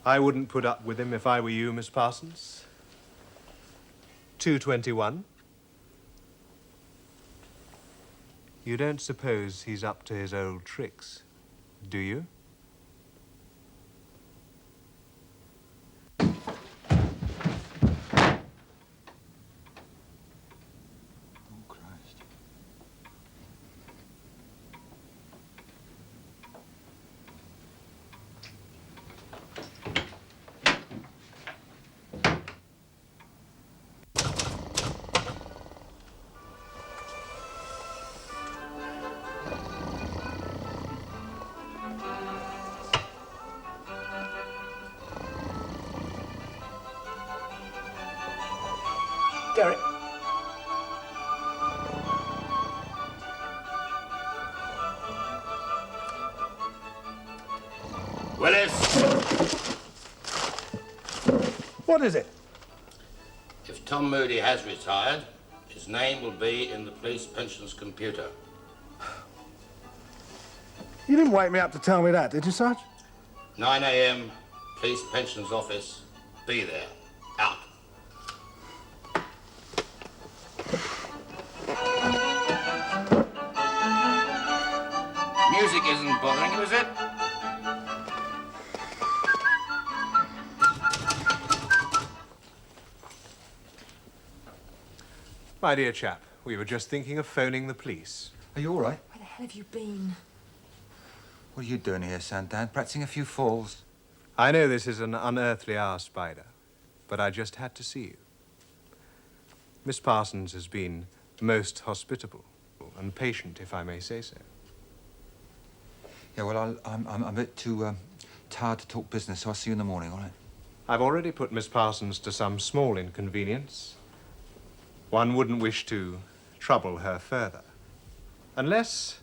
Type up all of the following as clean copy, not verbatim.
I wouldn't put up with him if I were you, Miss Parsons. 221. You don't suppose he's up to his old tricks, do you? Derek. Willis! What is it? If Tom Moody has retired, his name will be in the police pensions computer. You didn't wake me up to tell me that, did you, Sarge? 9 a.m., police pensions office. Be there. Out. Music isn't bothering you, is it? My dear chap, we were just thinking of phoning the police. Are you all right? Where the hell have you been? What are you doing here, Sandan? Practicing a few falls? I know this is an unearthly hour, Spider, but I just had to see you. Miss Parsons has been most hospitable and patient, if I may say so. Yeah, well, I'm a bit too tired to talk business, so I'll see you in the morning, all right? I've already put Miss Parsons to some small inconvenience. One wouldn't wish to trouble her further, unless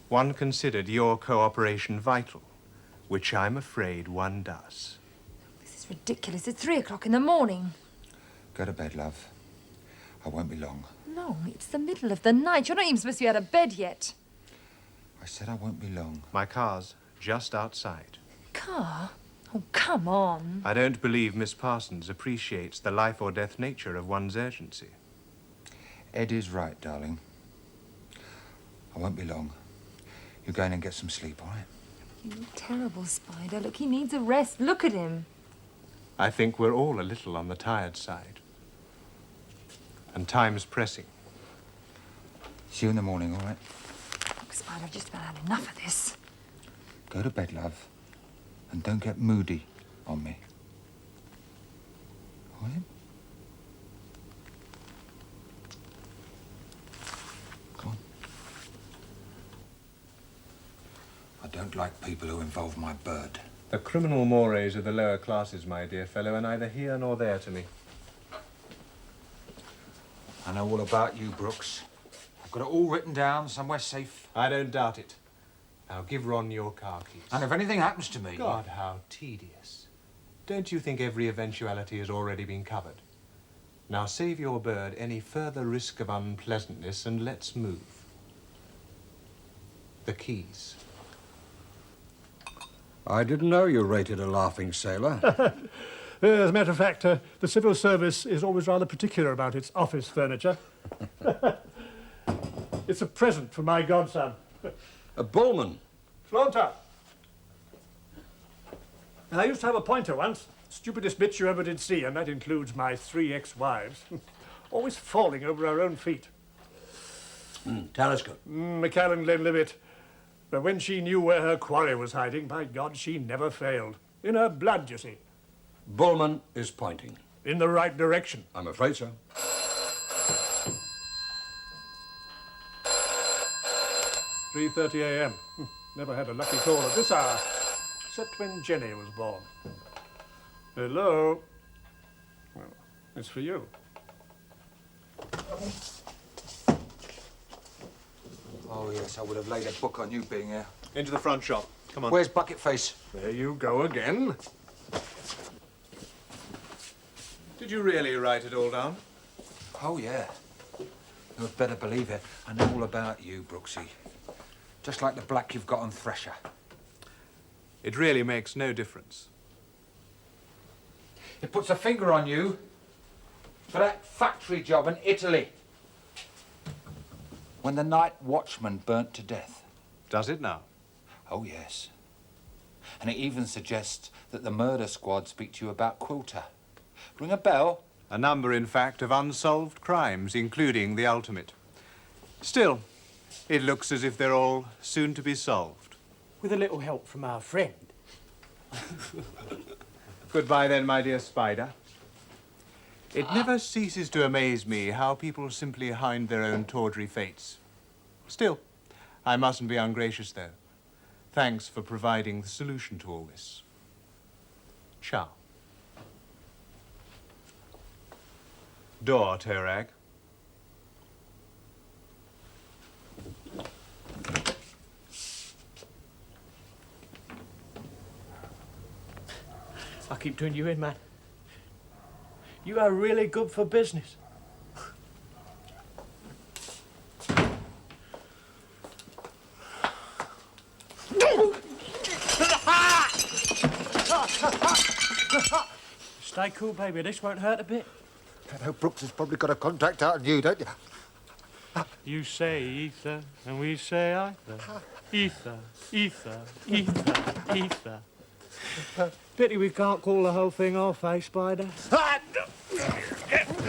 one considered your cooperation vital, which I'm afraid one does. This is ridiculous. It's 3 o'clock in the morning. Go to bed, love. I won't be long. No, it's the middle of the night. You're not even supposed to be out of bed yet. I said I won't be long. My car's just outside. Car? Oh, come on. I don't believe Miss Parsons appreciates the life or death nature of one's urgency. Ed is right, darling. I won't be long. You go in and get some sleep, all right? You terrible Spider. Look, he needs a rest. Look at him. I think we're all a little on the tired side. And time's pressing. See you in the morning, all right? Look, Spider, I've just about had enough of this. Go to bed, love. And don't get moody on me. All right? Go on. I don't like people who involve my bird. The criminal mores of the lower classes, my dear fellow, are neither here nor there to me. I know all about you, Brooks. I've got it all written down somewhere safe. I don't doubt it. Now give Ron your car keys. And if anything happens to me... God, how tedious. Don't you think every eventuality has already been covered? Now save your bird any further risk of unpleasantness and let's move. The keys. I didn't know you rated a laughing sailor. As a matter of fact, the civil service is always rather particular about its office furniture. It's a present from my godson. A bullman. Flaunter. I used to have a pointer once. Stupidest bitch you ever did see, and that includes my 3 ex-wives. Always falling over her own feet. Telescope. McAllen Glenlivet. But when she knew where her quarry was hiding, by God, she never failed. In her blood, you see. Bullman is pointing. In the right direction. I'm afraid so. 3:30 a.m. Never had a lucky call at this hour, except when Jenny was born. Hello? Well, it's for you. Oh, yes, I would have laid a book on you being here. Into the front shop. Come on. Where's Bucketface? There you go again. Did you really write it all down? Oh, yeah. You'd better believe it. I know all about you, Brooksy. Just like the black you've got on Thresher. It really makes no difference. He puts a finger on you for that factory job in Italy. When the night watchman burnt to death. Does it now? Oh, yes. And it even suggests that the murder squad speak to you about Quilter. Ring a bell? A number, in fact, of unsolved crimes, including the ultimate. Still, it looks as if they're all soon to be solved. With a little help from our friend. Goodbye then, my dear Spider. It never ceases to amaze me how people simply hind their own tawdry fates. Still, I mustn't be ungracious, though. Thanks for providing the solution to all this. Ciao. Door, Terag. I keep turning you in, man. You are really good for business. Stay cool, baby. This won't hurt a bit. I know Brooks has probably got a contract out on you, don't you? You say ether, and we say ether. Ether, ether, ether, ether. Pity we can't call the whole thing off, eh, Spider?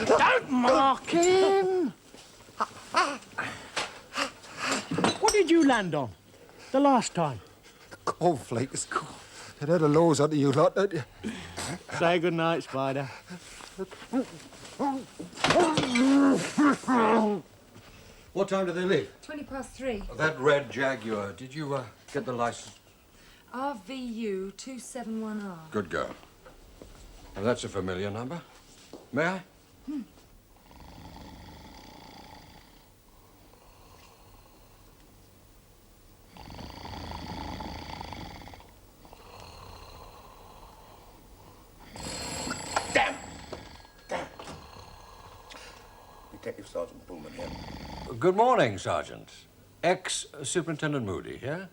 Don't mark him! What did you land on the last time? Cornflakes. They know the laws under you lot, don't you? Say good night, Spider. What time do they leave? 3:20. That red Jaguar, did you get the license? RVU 271R. Good girl. Well, that's a familiar number. May I? Detective Sergeant Bullman here. Good morning, Sergeant. Ex-Superintendent Moody here.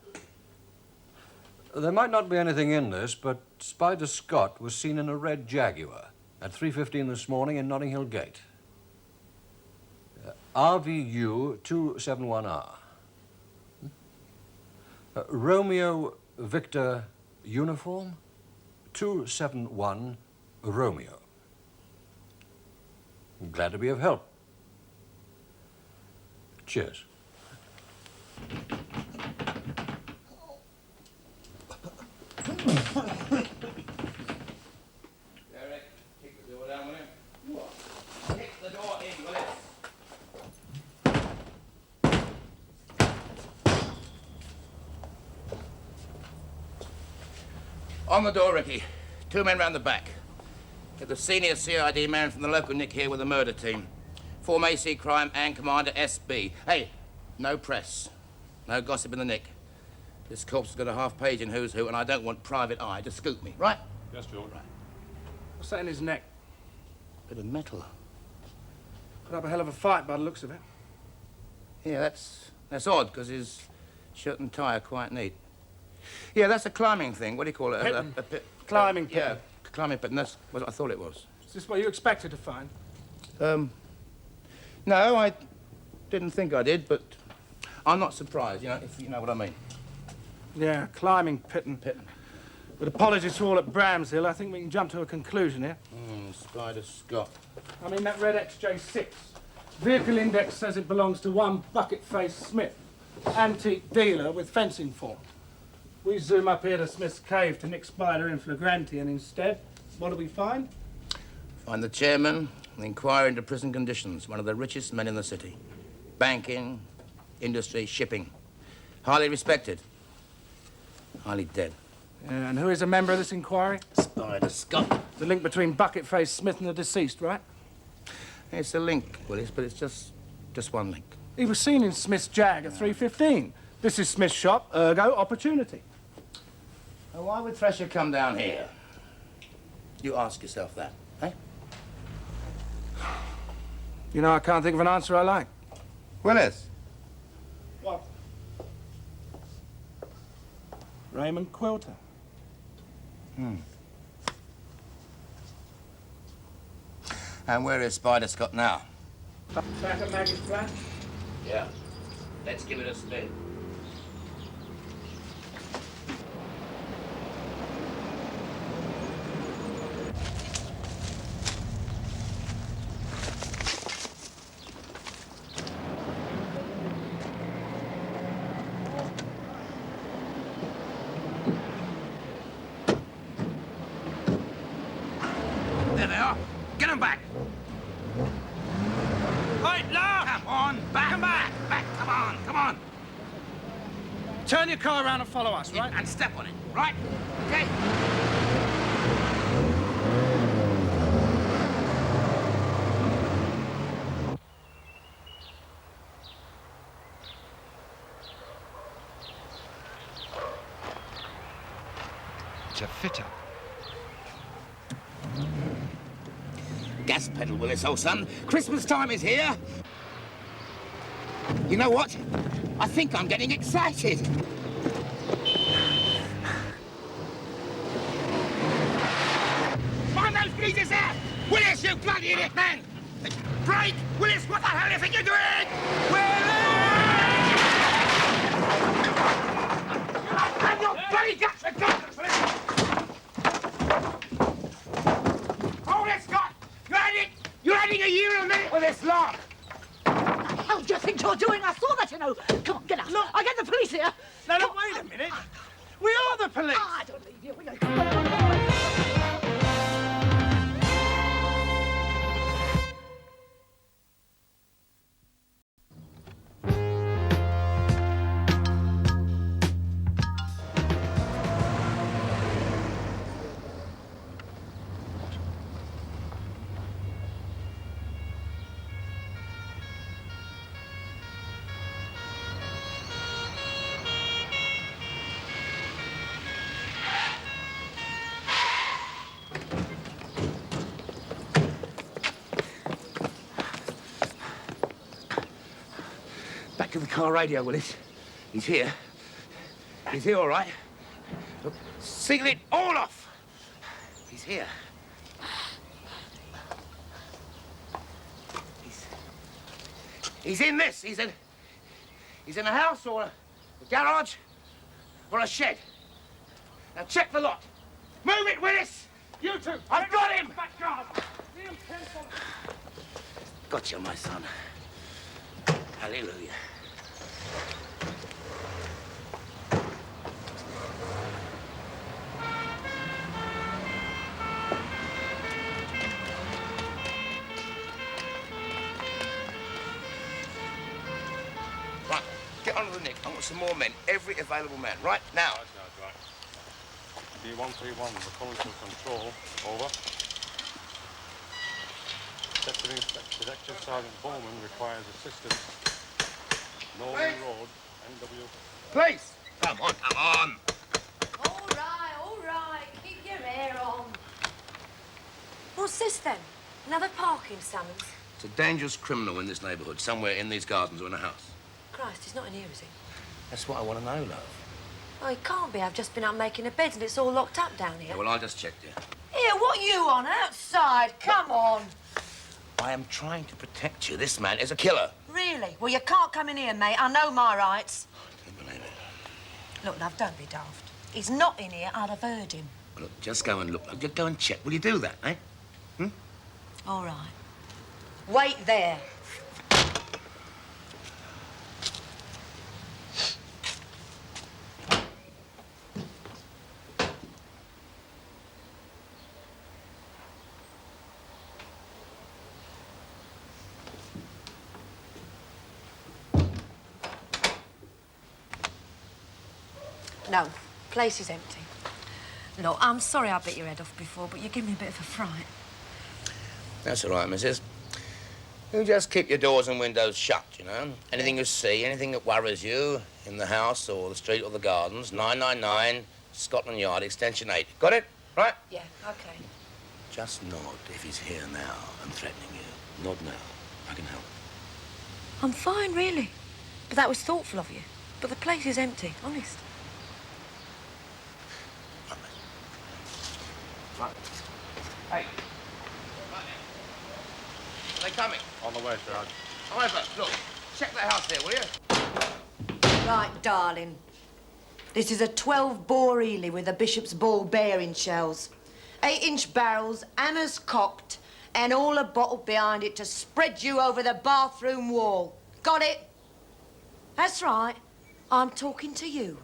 There might not be anything in this, but Spider Scott was seen in a red Jaguar at 3:15 this morning in Notting Hill Gate. RVU 271R. Romeo Victor Uniform 271 Romeo. Glad to be of help. Cheers. Derek, kick the door down, will you? What? Kick the door in, will you? On the door, Ricky. 2 men round the back. Get the senior CID man from the local nick here with the murder team. Form AC Crime and Commander SB. Hey, no press. No gossip in the nick. This corpse has got a half page in Who's Who, and I don't want Private Eye to scoop me, right? Yes, George. Right. What's that in his neck? Bit of metal. Put up a hell of a fight by the looks of it. Yeah, that's odd, because his shirt and tie are quite neat. Yeah, that's a climbing thing. What do you call it? Pitton. A pit. Climbing pitton. Yeah, climbing pitton. That's what I thought it was. Is this what you expected to find? No, I didn't think I did, but I'm not surprised, you know, if you know what I mean. Yeah, climbing pitton. With apologies to all at Bramshill, I think we can jump to a conclusion here. Spider Scott. I mean, that red XJ6. Vehicle index says it belongs to one Bucket-Faced Smith, antique dealer with fencing form. We zoom up here to Smith's cave to nick Spider in flagranti, and instead, what do we find? Find the chairman and inquire into prison conditions. One of the richest men in the city. Banking, industry, shipping. Highly respected. Highly dead. Yeah, and who is a member of this inquiry? Spider Scott. The link between Bucket-Faced Smith and the deceased, right? It's a link, Willis, but it's just one link. He was seen in Smith's Jag at 3:15. This is Smith's shop, ergo opportunity. Now, why would Thresher come down here? You ask yourself that, eh? You know, I can't think of an answer I like. Willis. What? Raymond Quilter. And where is Spider Scott now? Back at Maggie's flat. Yeah. Let's give it a spin. There they are. Get them back. Right, now! Come on, back, back, back. Come on, come on. Turn your car around and follow us, right? And step on it, right? Okay. It's a fitter. Gas pedal, Willis, old son. Christmas time is here. You know what? I think I'm getting excited. Find those geezers out! Willis, you bloody idiot, man! Brake! Willis, what the hell do you think you're doing? Willis! And your bloody guts are gone! Hold it, Scott! You're adding a year and a minute with this lot! What the hell do you think you're doing? I saw that, you know. Come on, get out. Look. I'll get the police here. Now, look, wait a minute. We are the police. I don't leave you. Come on. Back to the car radio, Willis. He's here. He's here, all right. Look, signal it all off. He's here. He's in this. He's in a house or a garage or a shed. Now check the lot. Move it, Willis. You two. I've got him. Back guard. Liam Kent. Gotcha, my son. Hallelujah. Right, get onto the nick. I want some more men. Every available man. Right now. Right. D131, the Collinsville Control, over. Detective Detective Sergeant Bowman requires assistance. Northern Road, NW. Please. Come on, come on. All right. Keep your hair on. What's this then? Another parking summons? It's a dangerous criminal in this neighbourhood, somewhere in these gardens or in a house. Christ, he's not in here, is he? That's what I want to know, love. Oh, he can't be. I've just been up making the beds and it's all locked up down here. Yeah, well, I just checked it. Here, what are you on? Outside. Come on. I am trying to protect you. This man is a killer. Really? Well, you can't come in here, mate. I know my rights. I can't believe it. Look, love, don't be daft. He's not in here. I'd have heard him. Well, look, just go and look. Just go and check. Will you do that, eh? All right. Wait there. No, place is empty. Look, I'm sorry I bit your head off before, but you give me a bit of a fright. That's all right, missus. You just keep your doors and windows shut, you know. Anything you see, anything that worries you in the house or the street or the gardens, 999 Scotland Yard, extension 8. Got it? Right? Yeah, okay. Just nod if he's here now and threatening you. Nod now. I can help. I'm fine, really. But that was thoughtful of you. But the place is empty, honest. Right. Hey. They're coming. On the way, Sarge. However, look, check the house here, will you? Right, darling. This is a 12-bore Ely with a bishop's ball bearing shells. 8-inch barrels, hammers cocked, and all a bottle behind it to spread you over the bathroom wall. Got it? That's right. I'm talking to you.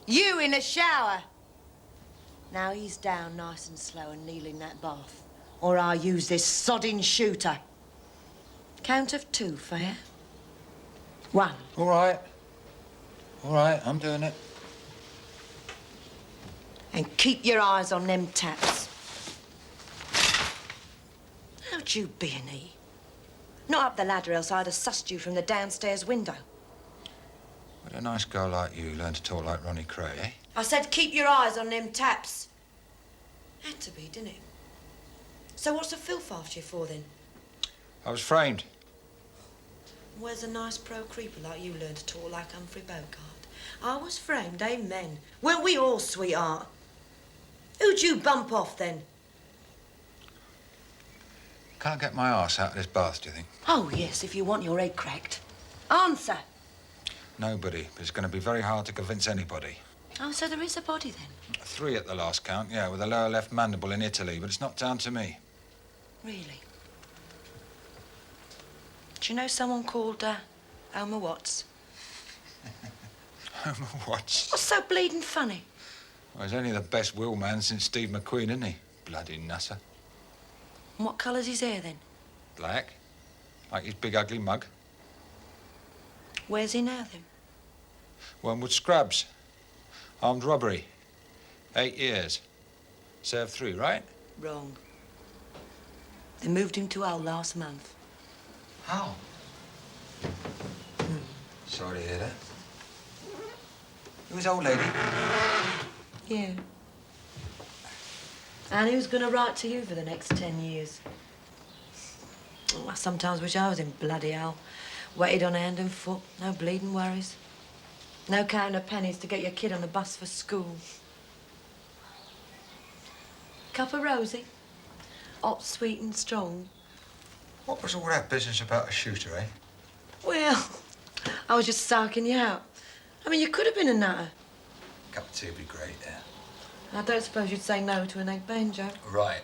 You in the shower. Now ease down nice and slow and kneel in that bath, or I'll use this sodding shooter. Count of 2, fair? 1. All right. All right, I'm doing it. And keep your eyes on them taps. How'd you be an E? Not up the ladder, else I'd have sussed you from the downstairs window. Would a nice girl like you learn to talk like Ronnie Cray, eh? I said keep your eyes on them taps. Had to be, didn't it? So what's the filth after you for, then? I was framed. Where's a nice pro creeper like you learn to talk like Humphrey Bogart? I was framed, amen. Weren't we all, sweetheart? Who'd you bump off, then? Can't get my arse out of this bath, do you think? Oh, yes, if you want your head cracked. Answer. Nobody, but it's going to be very hard to convince anybody. Oh, so there is a body, then? 3 at the last count, yeah, with a lower left mandible in Italy, but it's not down to me. Really? Do you know someone called, Homer Watts? Homer Watts? What's so bleeding funny? Well, he's only the best will man since Steve McQueen, isn't he? Bloody nusser. And what colour's his hair, then? Black. Like his big ugly mug. Where's he now, then? Wormwood Scrubs. Armed robbery. 8 years. Served 3, right? Wrong. They moved him to Hull last month. How? Sorry to hear that. Who was old lady? Yeah. And who's going to write to you for the next 10 years? Oh, I sometimes wish I was in bloody hell. Waited on hand and foot, no bleeding worries. No counting of pennies to get your kid on the bus for school. Cup of rosy? Hot, sweet and strong. What was all that business about a shooter, eh? Well, I was just sarking you out. I mean, you could have been a nutter. Cup of tea would be great, yeah. I don't suppose you'd say no to an egg banjo. Right.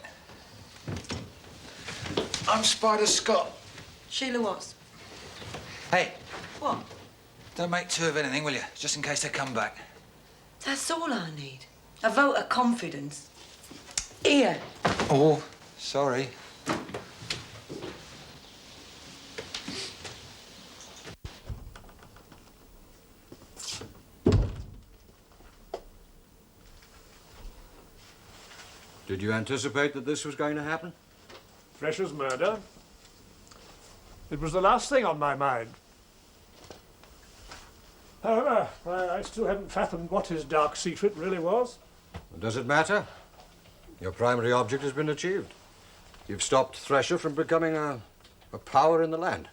I'm Spider Scott. Sheila was. Hey, What? don't make 2 of anything, will you? Just in case they come back. That's all I need. A vote of confidence. Here. Oh, sorry. Did you anticipate that this was going to happen? Thresher's murder. It was the last thing on my mind. However, I still haven't fathomed what his dark secret really was. Does it matter? Your primary object has been achieved. You've stopped Thresher from becoming a power in the land.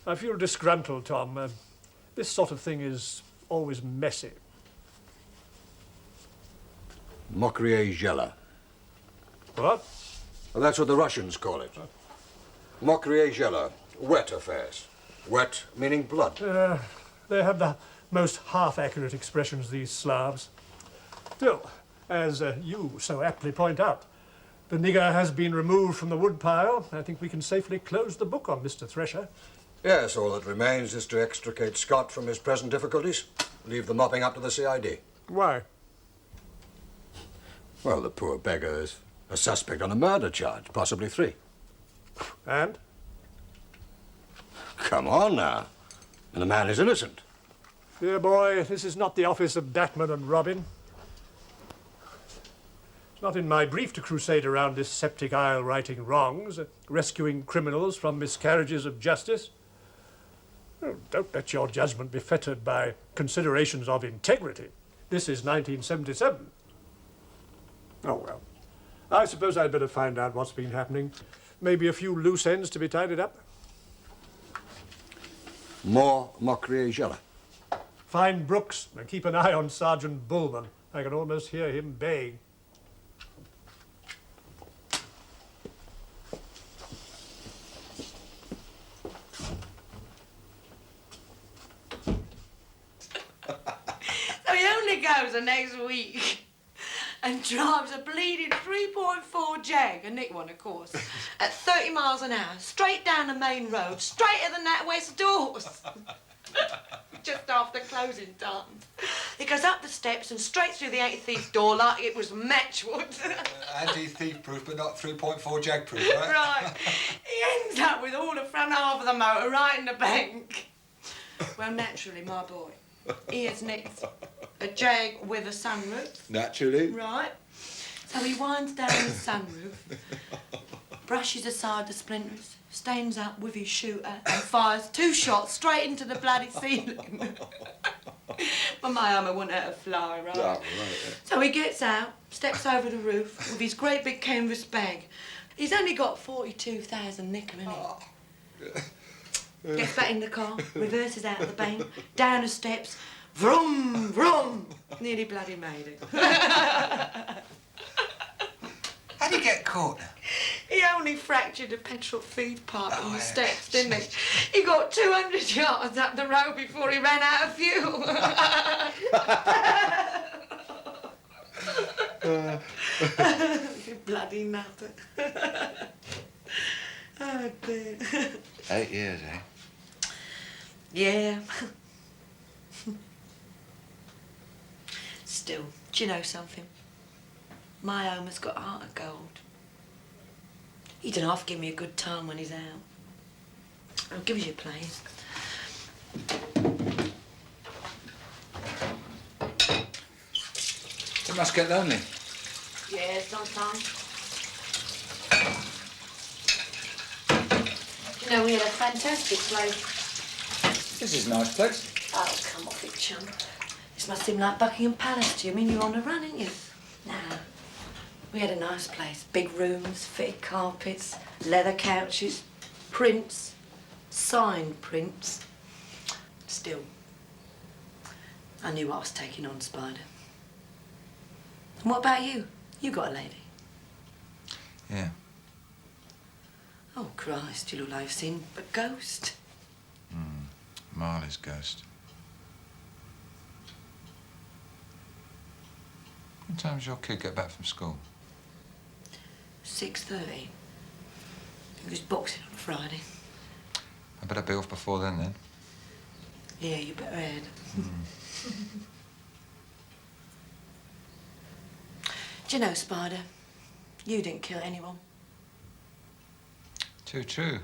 I feel disgruntled, Tom. This sort of thing is always messy. Mokriezhela. What? Well, that's what the Russians call it. Mokriezhela. Wet affairs. Wet meaning blood. They have the most half-accurate expressions, these Slavs. Still, as you so aptly point out, the nigger has been removed from the woodpile. I think we can safely close the book on Mr. Thresher. Yes, all that remains is to extricate Scott from his present difficulties. Leave the mopping up to the CID. Why? Well, the poor beggar is a suspect on a murder charge, possibly 3. And? Come on now. And the man is innocent. Dear boy, this is not the office of Batman and Robin. It's not in my brief to crusade around this septic isle righting wrongs, rescuing criminals from miscarriages of justice. Oh, don't let your judgment be fettered by considerations of integrity. This is 1977. Oh, well. I suppose I'd better find out what's been happening. Maybe a few loose ends to be tidied up. More Mokriezhela. Find Brooks and keep an eye on Sergeant Bullman. I can almost hear him baying. arrives the next week and drives a bleeding 3.4 Jag, a Nick one, of course, at 30 miles an hour, straight down the main road, straighter than that West doors. Just after closing time. He goes up the steps and straight through the anti-thief door like it was matchwood. Anti-thief proof, but not 3.4 Jag proof, right? Right. He ends up with all the front half of the motor right in the bank. Well, naturally, my boy, he has nicked a Jag with a sunroof. Naturally. Right. So he winds down the sunroof, brushes aside the splinters, stands up with his shooter and fires 2 shots straight into the bloody ceiling. But my armour wouldn't hurt a fly, right? Yeah, right, So he gets out, steps over the roof with his great big canvas bag. He's only got 42,000 nickel in it. Gets back in the car, reverses out of the bank, down the steps, vroom, vroom. Nearly bloody made it. How did he get caught? He only fractured a petrol feed pipe on the steps, didn't he? He got 200 yards up the road before he ran out of fuel. You bloody nutter. Oh, dear. 8 years, eh? Yeah. Still, do you know something? My Homer's got a heart of gold. He don't half give me a good time when he's out. I'll give you a place. It must get lonely. Yeah, sometimes. You know, we had a fantastic place. This is a nice place. Oh, come off it, chum. This must seem like Buckingham Palace to you. I mean, you're on the run, ain't you? Nah. We had a nice place. Big rooms, fitted carpets, leather couches, prints, signed prints. Still, I knew what I was taking on, Spider. And what about you? You got a lady? Yeah. Oh, Christ, you look like you've seen a ghost. Marley's ghost. What time does your kid get back from school? 6:30. He was boxing on Friday. I better be off before then. Yeah, you better head. Do you know, Spider, you didn't kill anyone. Too true.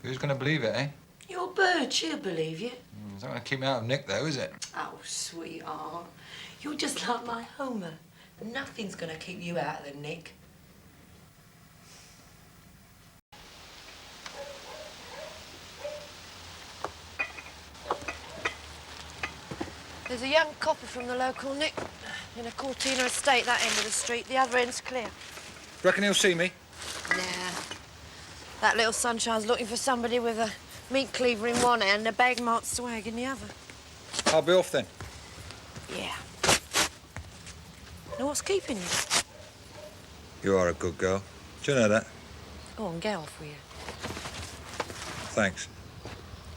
Who's going to believe it, eh? Your bird, she'll believe you. It's not going to keep me out of Nick, though, is it? Oh, sweetheart. You're just like my Homer. Nothing's gonna keep you out of the nick. There's a young copper from the local nick in a Cortina estate, that end of the street. The other end's clear. Reckon he'll see me? Nah. That little sunshine's looking for somebody with a meat cleaver in one hand and a bag-marked swag in the other. I'll be off then. Yeah. Now, what's keeping you? You are a good girl. Do you know that? Go on, get off with you. Thanks.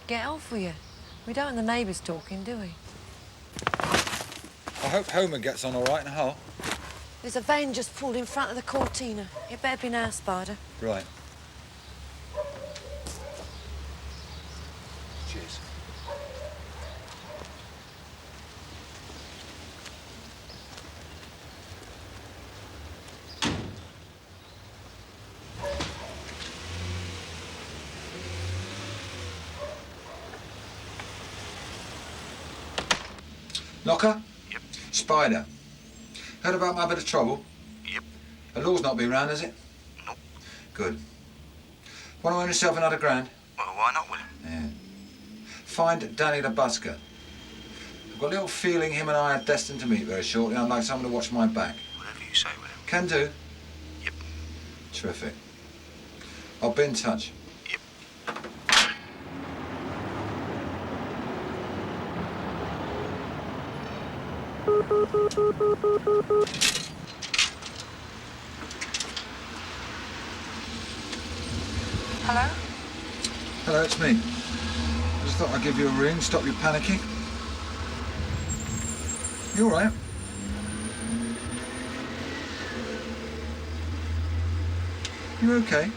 Get off with you. We don't want the neighbours talking, do we? I hope Homer gets on all right in Hull. There's a van just pulled in front of the Cortina. It better be now, Spider. Right. Cheers. Knocker? Yep. Spider. Heard about my bit of trouble? Yep. The law's not been round, has it? Nope. Good. Want to earn yourself another grand? Well, why not, Will? Yeah. Find Danny the busker. I've got a little feeling him and I are destined to meet very shortly. I'd like someone to watch my back. Whatever you say, Will. Can do? Yep. Terrific. I'll be in touch. Yep. Hello? Hello, it's me. Just thought I'd give you a ring, stop you panicking. You all right? You okay?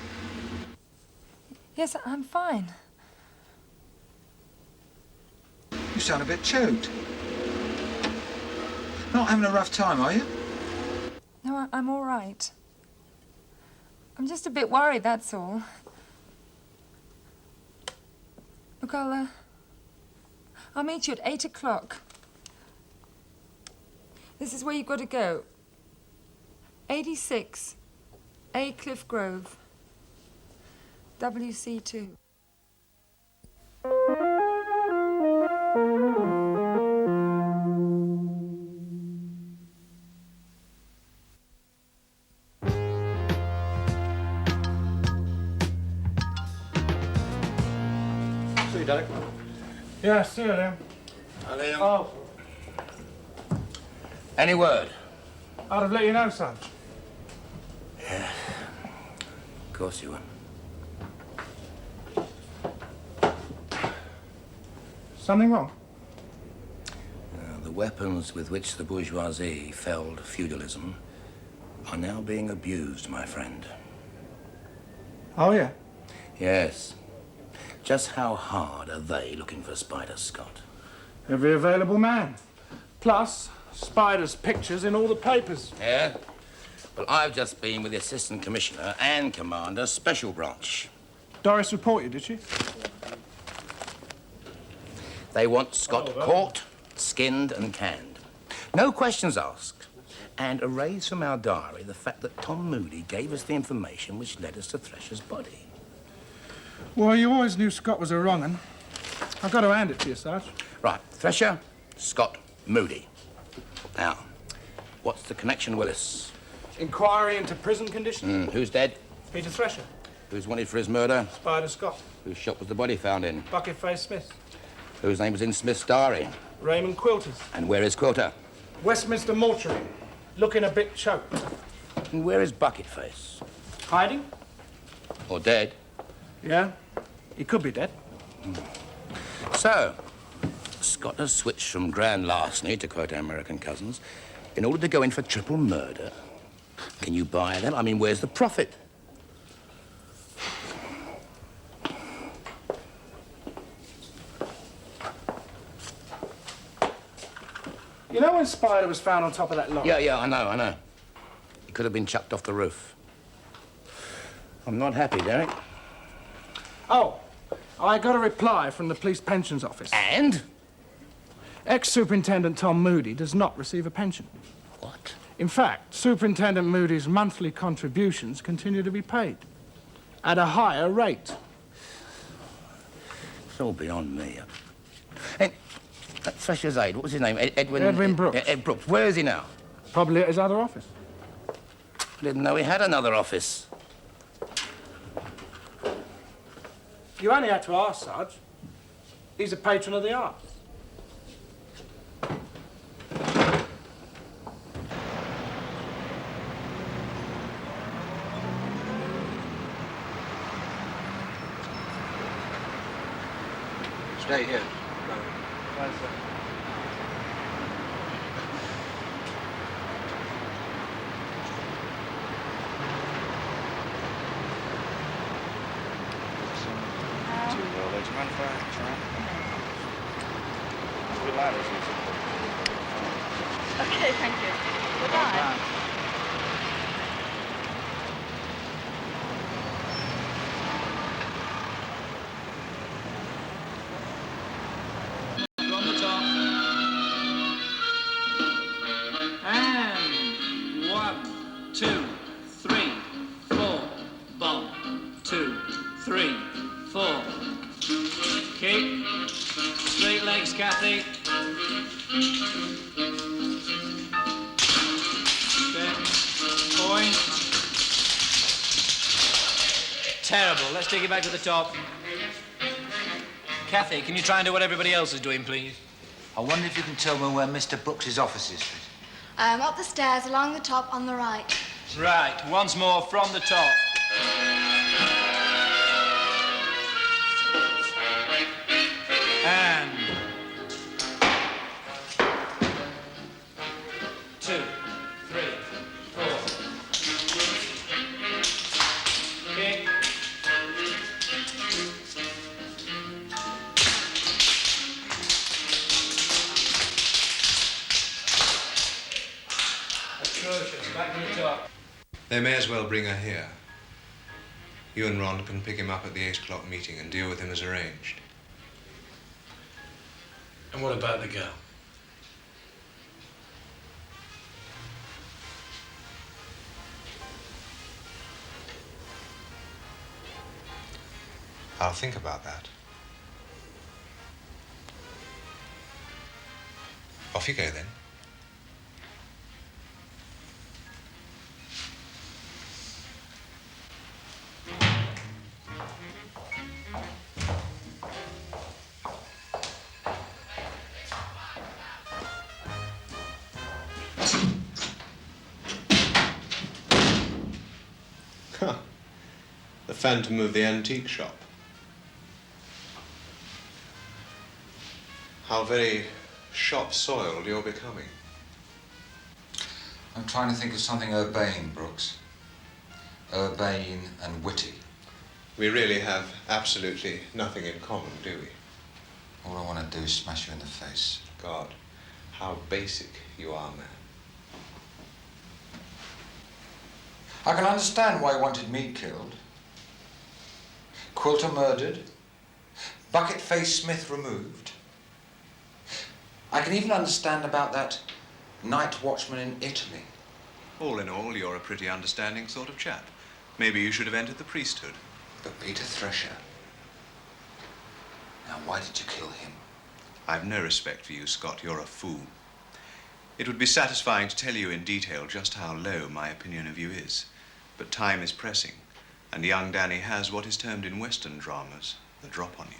Yes, I'm fine. You sound a bit choked. Not having a rough time, are you? No, I'm all right. I'm just a bit worried, that's all. Look, I'll meet you at 8 o'clock. This is where you've got to go. 86 A Cliff Grove. WC2. See you, Derek. Yeah, see you then. Liam. Oh, Any word? I'd have let you know, Sarge. Yeah. Of course you will. Something wrong? The weapons with which the bourgeoisie felled feudalism are now being abused, my friend. Oh, yeah? Yes. Just how hard are they looking for Spider Scott? Every available man. Plus, Spider's pictures in all the papers. Yeah? Well, I've just been with the Assistant Commissioner and Commander Special Branch. Doris reported, did she? They want Scott caught, skinned and canned. No questions asked. And erase from our diary the fact that Tom Moody gave us the information which led us to Thresher's body. Well, you always knew Scott was a wrong 'un. I've got to hand it to you, Sarge. Right, Thresher, Scott, Moody. Now, what's the connection, Willis? Inquiry into prison conditions. Who's dead? Peter Thresher. Who's wanted for his murder? Spider Scott. Whose shop was the body found in? Bucket-faced Smith. Whose name was in Smith's diary? Raymond Quilters. And where is Quilter? Westminster Mortuary. Looking a bit choked. And where is Bucketface? Hiding? Or dead? Yeah. He could be dead. So, Scott has switched from grand larceny, to quote our American cousins, in order to go in for triple murder. Can you buy that? I mean, where's the profit? You know when Spider was found on top of that log? Yeah, I know. He could have been chucked off the roof. I'm not happy, Derek. Oh, I got a reply from the police pensions office. And? Ex-Superintendent Tom Moody does not receive a pension. What? In fact, Superintendent Moody's monthly contributions continue to be paid at a higher rate. It's all beyond me. And that Thresher's aide, what was his name? Edwin Brooks. Ed Brooks. Where is he now? Probably at his other office. I didn't know he had another office. You only had to ask, Sarge. He's a patron of the arts. Stay here. Right, sir. Okay, thank you. Goodbye. From the top. And 1, 2, 3, 4. Bomb. 2, 3, 4. Kick. Straight legs, Kathy. Step. Point. Terrible. Let's take it back to the top. Kathy, can you try and do what everybody else is doing, please? I wonder if you can tell me where Mr. Brooks's office is. Up the stairs, along the top, on the right. Right. Once more from the top. And 2, 3, 4. They may as well bring her here. You and Ron can pick him up at the 8 o'clock meeting and deal with him as arranged. And what about the girl? I'll think about that. Off you go, then. Huh. The phantom of the antique shop. How very shop-soiled you're becoming. I'm trying to think of something urbane, Brooks. Urbane and witty. We really have absolutely nothing in common, do we? All I want to do is smash you in the face. God, how basic you are, man. I can understand why you wanted me killed. Quilter murdered. Bucket-faced Smith removed. I can even understand about that night watchman in Italy. All in all, you're a pretty understanding sort of chap. Maybe you should have entered the priesthood. But Peter Thresher. Now, why did you kill him? I've no respect for you, Scott. You're a fool. It would be satisfying to tell you in detail just how low my opinion of you is. But time is pressing, and young Danny has what is termed in Western dramas the drop on you.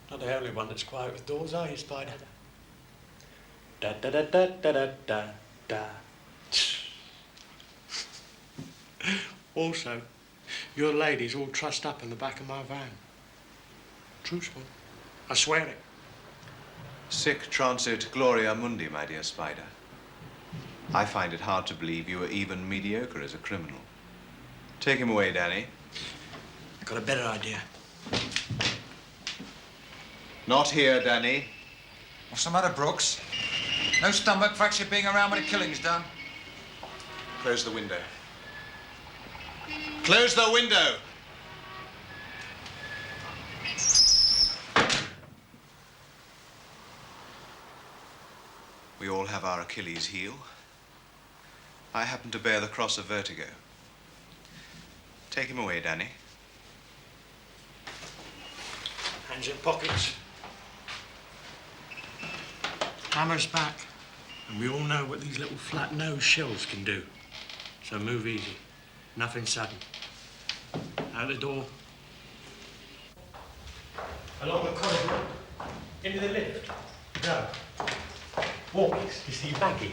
Not the only one that's quiet with doors, are you, Spider? Da da da da da da da da. Also, your lady's all trussed up in the back of my van. Truthful. I swear it. Sic transit gloria mundi, my dear Spider. I find it hard to believe you were even mediocre as a criminal. Take him away, Danny. I've got a better idea. Not here, Danny. What's the matter, Brooks? No stomach for actually being around when a killing's done? Close the window. Close the window! We all have our Achilles heel. I happen to bear the cross of vertigo. Take him away, Danny. Hands in pockets. Hammer's back. And we all know what these little flat-nosed shells can do. So move easy. Nothing sudden. Out the door. Along the corridor. Into the lift. Go. Walkies, you see baggage.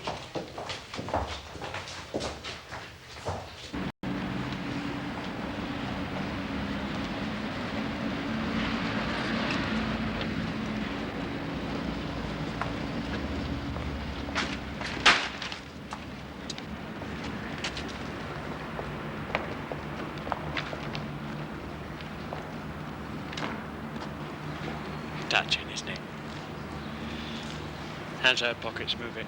Touching, isn't it? Hands out pockets, move it.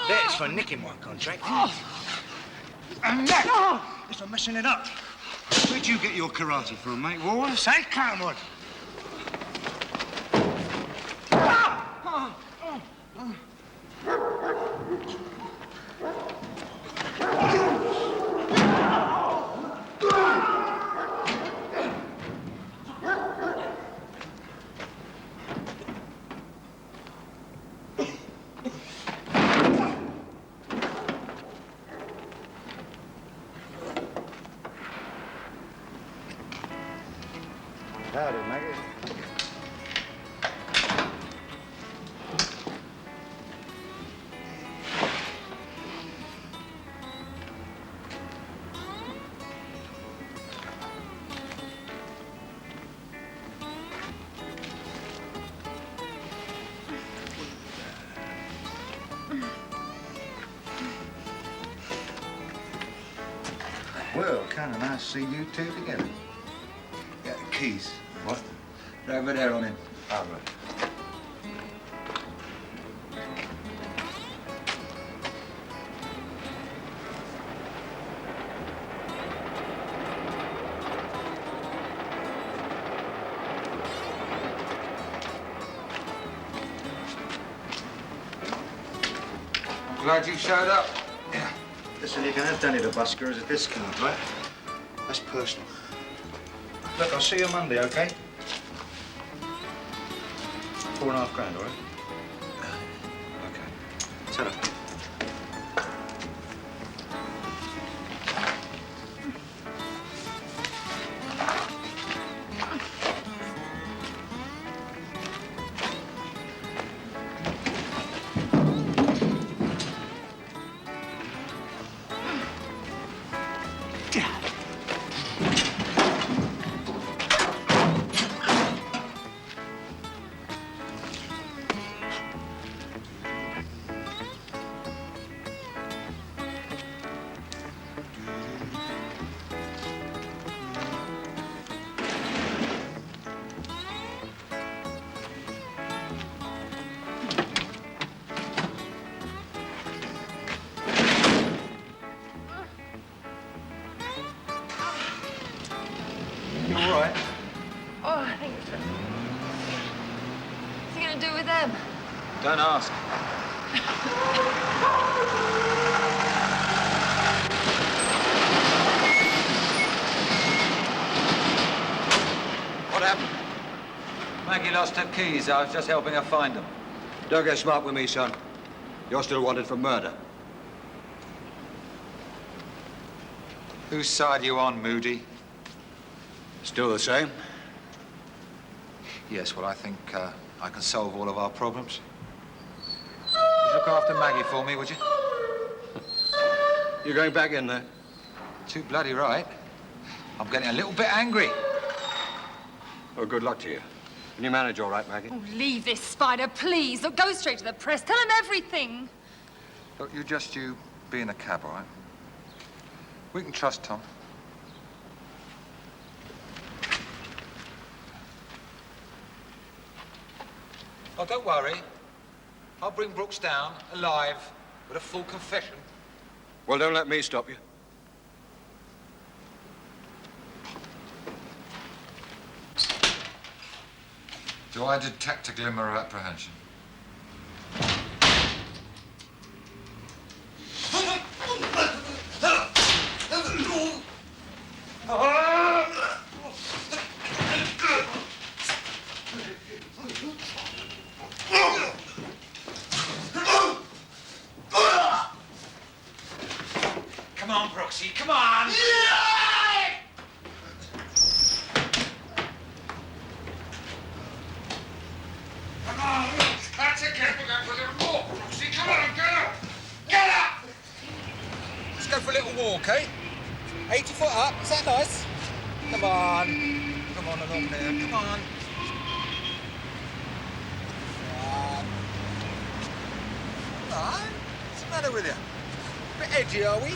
That's for nicking my contract. And that is for messing it up. Where'd you get your karate from, mate? Wallace? Hey, come on. Howdy, Maggie. Well, kind of nice to see you two together. Yeah, keys. What? They're over there on him. All right. I'm glad you showed up. Yeah. Listen, you can have Danny the busker as a discount, right? That's personal. Look, I'll see you Monday, okay? 4.5 grand, all right? Okay. Ta-ra. You all right? Oh, I think so. What's he going to do with them? Don't ask. What happened? Maggie lost her keys. I was just helping her find them. Don't get smart with me, son. You're still wanted for murder. Whose side are you on, Moody? Still the same? Yes, well, I think I can solve all of our problems. Just look after Maggie for me, would you? You're going back in there? Too bloody right. I'm getting a little bit angry. Oh, good luck to you. Can you manage all right, Maggie? Oh, leave this, Spider, please. Look, go straight to the press. Tell him everything. Look, you be in the cab, all right? We can trust Tom. Oh, don't worry. I'll bring Brooks down, alive, with a full confession. Well, don't let me stop you. Do I detect a glimmer of apprehension? Come on, Brooksy, come on! Come on, that's it, we're going for a little walk, Brooksy. Come on, get up! Get up! Let's go for a little walk, eh? 80 foot up, is that nice? Come on. Come on along there, come on. Ah, what's the matter with you? A bit edgy, are we?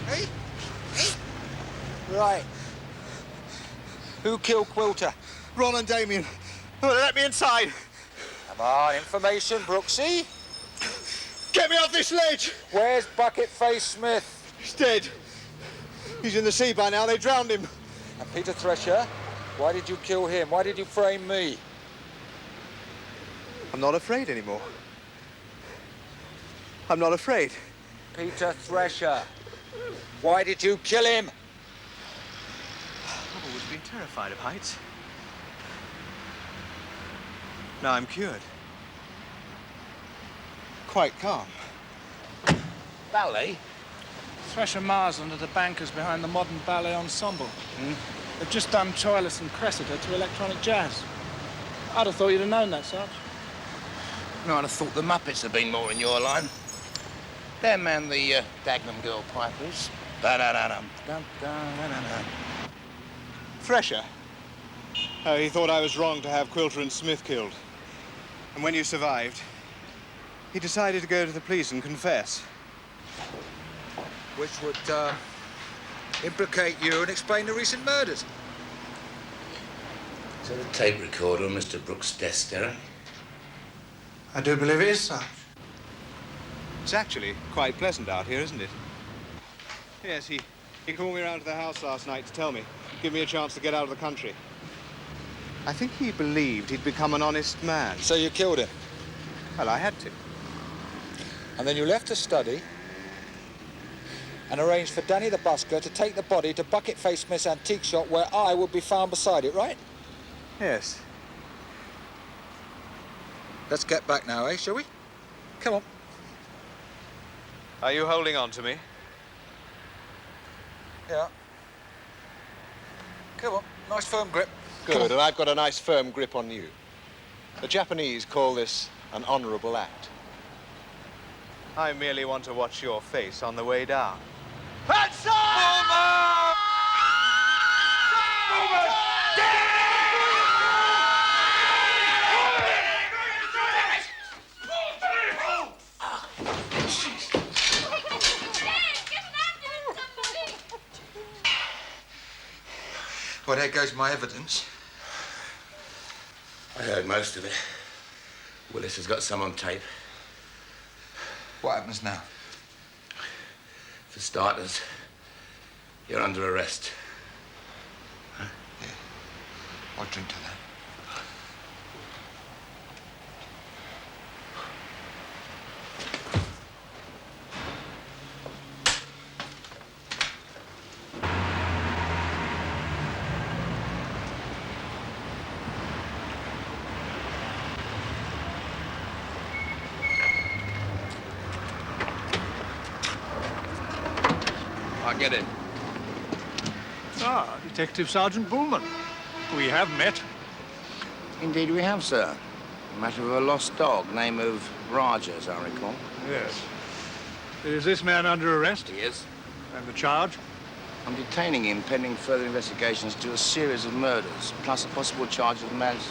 Hey? Hey? Right. Who killed Quilter? Ron and Damien. Oh, let me inside. Come on, information, Brooksy. Get me off this ledge! Where's Bucket-Face Smith? He's dead. He's in the sea by now. They drowned him. And Peter Thresher? Why did you kill him? Why did you frame me? I'm not afraid anymore. I'm not afraid. Peter Thresher. Why did you kill him? I've always been terrified of heights. Now I'm cured. Quite calm. Ballet? Thresher Marsland are the bankers behind the modern ballet ensemble. They've just done Troilus and Cressida to electronic jazz. I'd have thought you'd have known that, Sarge. No, I'd have thought the Muppets have been more in your line. Them and the Dagenham Girl Pipers. Ba-da-da-dum-dum-dum-da-da-da. Thresher? Oh, he thought I was wrong to have Quilter and Smith killed. And when you survived, he decided to go to the police and confess. Which would implicate you and explain the recent murders. Is that a tape recorder on Mr. Brooks' desk, Derek? I do believe it is, Sarge. It's actually quite pleasant out here, isn't it? Yes, he called me around to the house last night to tell me, give me a chance to get out of the country. I think he believed he'd become an honest man. So you killed him? Well, I had to. And then you left the study and arranged for Danny the busker to take the body to Bucket-Face Smith's antique shop where I would be found beside it, right? Yes. Let's get back now, eh, shall we? Come on. Are you holding on to me? Yeah. Come on, nice firm grip. Good, and I've got a nice firm grip on you. The Japanese call this an honorable act. I merely want to watch your face on the way down. That's all! Well, there goes my evidence. I heard most of it. Willis has got some on tape. What happens now? For starters, you're under arrest. Yeah. I'll drink to that. Get in. Ah, Detective Sergeant Bullman. We have met. Indeed we have, sir. A matter of a lost dog, name of Raja, as I recall. Yes. Is this man under arrest? He is. And the charge? I'm detaining him pending further investigations to a series of murders, plus a possible charge of manslaughter.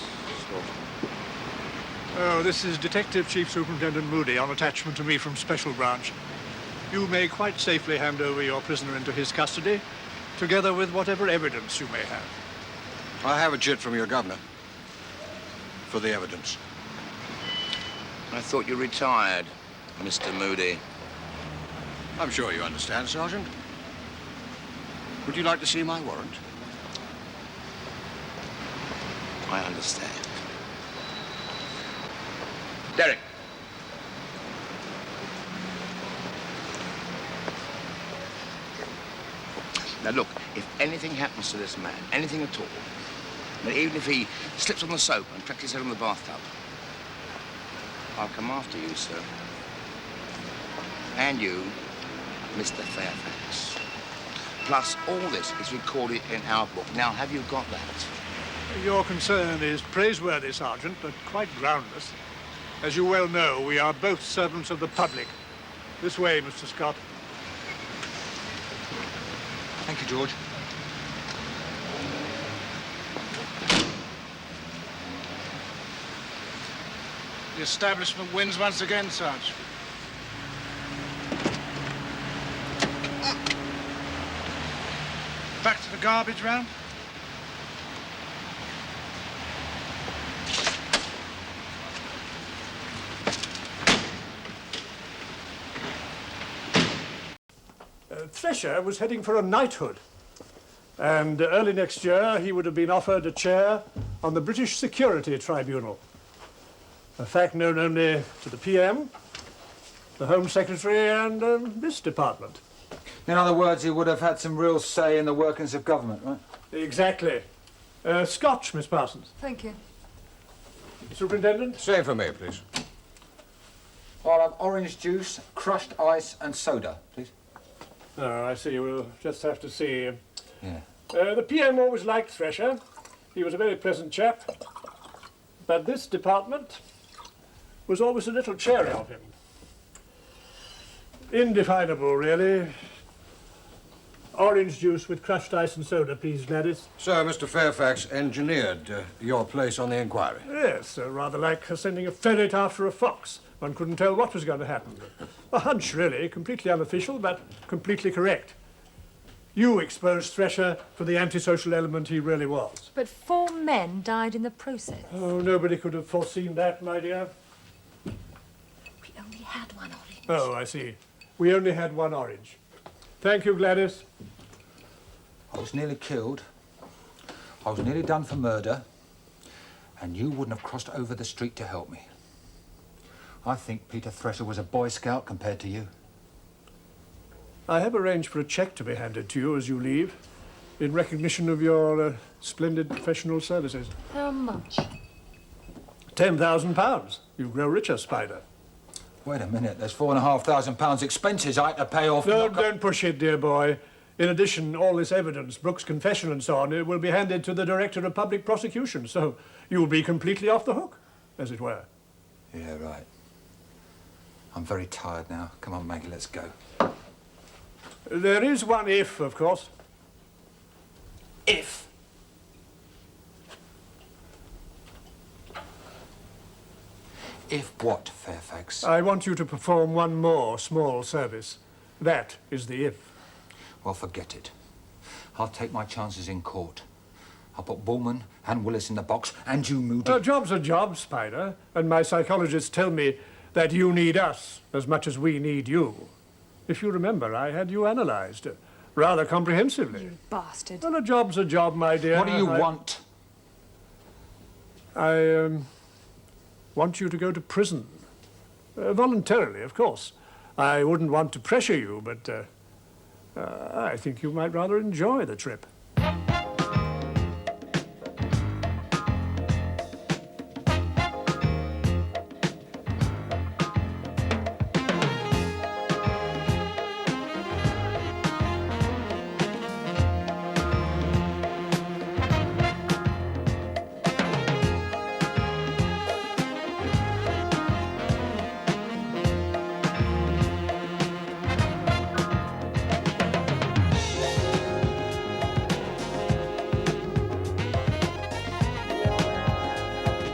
Oh, this is Detective Chief Superintendent Moody on attachment to me from Special Branch. You may quite safely hand over your prisoner into his custody, together with whatever evidence you may have. I have a jit from your governor for the evidence. I thought you retired, Mr. Moody. I'm sure you understand, Sergeant. Would you like to see my warrant? I understand. Derek. Now, look, if anything happens to this man, anything at all, I mean, even if he slips on the soap and cracks his head on the bathtub, I'll come after you, sir. And you, Mr. Fairfax. Plus, all this is recorded in our book. Now, have you got that? Your concern is praiseworthy, Sergeant, but quite groundless. As you well know, we are both servants of the public. This way, Mr. Scott. Thank you, George. The establishment wins once again, Sarge. Back to the garbage round. Thresher was heading for a knighthood. And early next year, he would have been offered a chair on the British Security Tribunal. A fact known only to the PM, the Home Secretary, and this department. In other words, he would have had some real say in the workings of government, right? Exactly. Scotch, Miss Parsons. Thank you. Superintendent? Same for me, please. I'll have orange juice, crushed ice, and soda, please. Oh, I see. We'll just have to see. Yeah. The PM always liked Thresher. He was a very pleasant chap. But this department was always a little chary of him. Indefinable, really. Orange juice with crushed ice and soda, please, Gladys. So, Mr. Fairfax engineered your place on the inquiry? Yes, rather like sending a ferret after a fox. One couldn't tell what was going to happen. A hunch, really, completely unofficial, but completely correct. You exposed Thresher for the antisocial element he really was. But 4 men died in the process. Oh, nobody could have foreseen that, my dear. We only had 1 orange. Oh, I see. We only had 1 orange. Thank you, Gladys. I was nearly killed. I was nearly done for murder. And you wouldn't have crossed over the street to help me. I think Peter Thresher was a Boy Scout compared to you. I have arranged for a cheque to be handed to you as you leave, in recognition of your splendid professional services. How much? £10,000. You grow richer, Spider. Wait a minute, there's £4,500 expenses I had to pay off. No, don't push it, dear boy. In addition, all this evidence, Brooks' confession and so on, it will be handed to the Director of Public Prosecution, so you'll be completely off the hook, as it were. Yeah, right. I'm very tired now. Come on, Maggie, let's go. There is one if, of course. If. If what, Fairfax? I want you to perform one more small service. That is the if. Well, forget it. I'll take my chances in court. I'll put Bullman and Willis in the box, and you, Moody. Job's a job, Spider, and my psychologists tell me that you need us as much as we need you. If you remember, I had you analysed rather comprehensively. You bastard. Well, a job's a job, my dear. What do you want? I want you to go to prison. Voluntarily, of course. I wouldn't want to pressure you, but I think you might rather enjoy the trip.